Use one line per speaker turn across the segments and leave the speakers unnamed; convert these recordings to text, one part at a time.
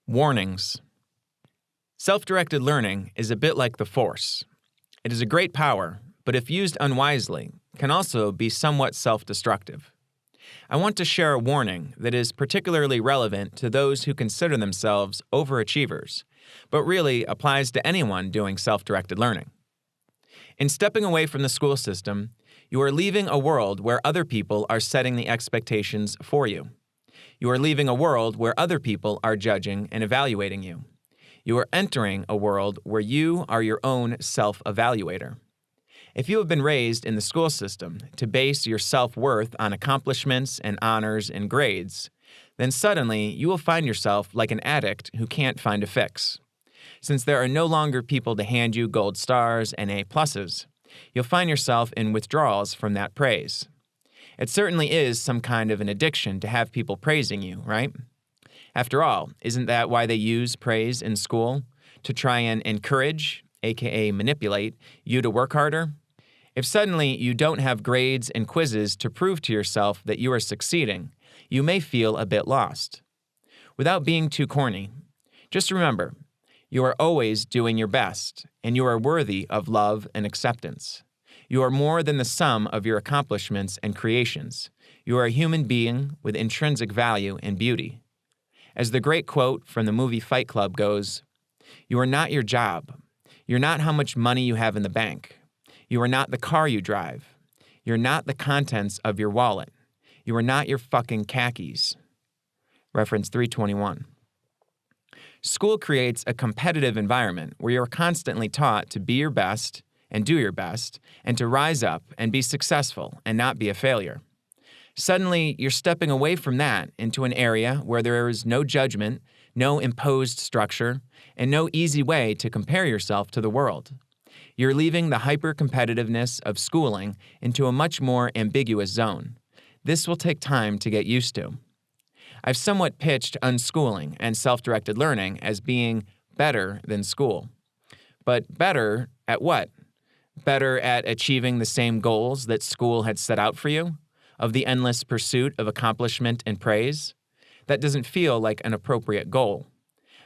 Warnings. Self-directed learning is a bit like the Force. It is a great power, but if used unwisely, can also be somewhat self-destructive. I want to share a warning that is particularly relevant to those who consider themselves overachievers, but really applies to anyone doing self-directed learning. In stepping away from the school system, you are leaving a world where other people are setting the expectations for you. You are leaving a world where other people are judging and evaluating you. You are entering a world where you are your own self-evaluator. If you have been raised in the school system to base your self-worth on accomplishments and honors and grades, then suddenly you will find yourself like an addict who can't find a fix. Since there are no longer people to hand you gold stars and A+, you'll find yourself in withdrawals from that praise. It certainly is some kind of an addiction to have people praising you, right? After all, isn't that why they use praise in school? To try and encourage, aka manipulate, you to work harder? If suddenly you don't have grades and quizzes to prove to yourself that you are succeeding, you may feel a bit lost. Without being too corny, just remember, you are always doing your best, and you are worthy of love and acceptance. You are more than the sum of your accomplishments and creations. You are a human being with intrinsic value and beauty. As the great quote from the movie Fight Club goes, "You are not your job. You're not how much money you have in the bank. You are not the car you drive. You're not the contents of your wallet. You are not your fucking khakis." Reference 321. School creates a competitive environment where you're constantly taught to be your best and do your best, and to rise up and be successful and not be a failure. Suddenly, you're stepping away from that into an area where there is no judgment, no imposed structure, and no easy way to compare yourself to the world. You're leaving the hyper-competitiveness of schooling into a much more ambiguous zone. This will take time to get used to. I've somewhat pitched unschooling and self-directed learning as being better than school. But better at what? Better at achieving the same goals that school had set out for you, of the endless pursuit of accomplishment and praise? That doesn't feel like an appropriate goal.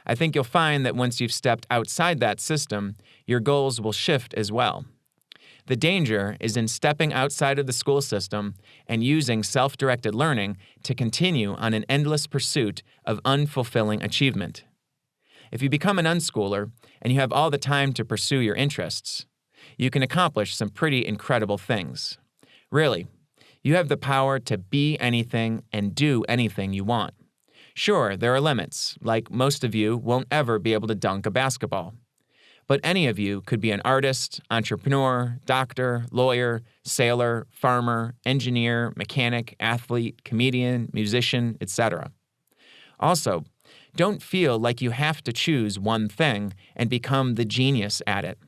I think you'll find that once you've stepped outside that system, your goals will shift as well. The danger is in stepping outside of the school system and using self-directed learning to continue on an endless pursuit of unfulfilling achievement. If you become an unschooler and you have all the time to pursue your interests, you can accomplish some pretty incredible things. Really, you have the power to be anything and do anything you want. Sure, there are limits, like most of you won't ever be able to dunk a basketball. But any of you could be an artist, entrepreneur, doctor, lawyer, sailor, farmer, engineer, mechanic, athlete, comedian, musician, etc. Also, don't feel like you have to choose one thing and become the genius at it.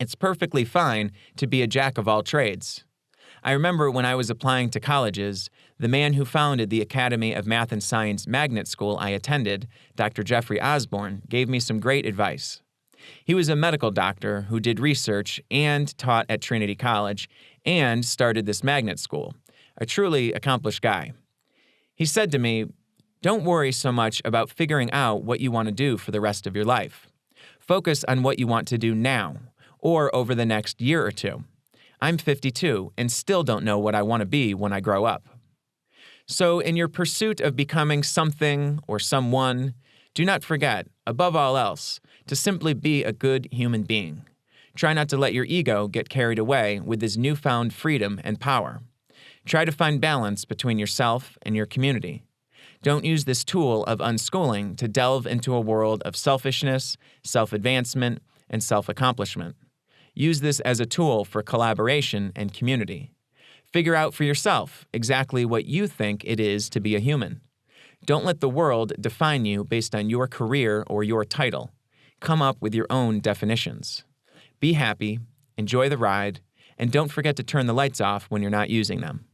It's perfectly fine to be a jack of all trades. I remember when I was applying to colleges, the man who founded the Academy of Math and Science magnet school I attended, Dr. Jeffrey Osborne, gave me some great advice. He was a medical doctor who did research and taught at Trinity College and started this magnet school, a truly accomplished guy. He said to me, "Don't worry so much about figuring out what you want to do for the rest of your life. Focus on what you want to do now, or over the next year or two. I'm 52 and still don't know what I want to be when I grow up." So in your pursuit of becoming something or someone, do not forget, above all else, to simply be a good human being. Try not to let your ego get carried away with this newfound freedom and power. Try to find balance between yourself and your community. Don't use this tool of unschooling to delve into a world of selfishness, self-advancement, and self-accomplishment. Use this as a tool for collaboration and community. Figure out for yourself exactly what you think it is to be a human. Don't let the world define you based on your career or your title. Come up with your own definitions. Be happy, enjoy the ride, and don't forget to turn the lights off when you're not using them.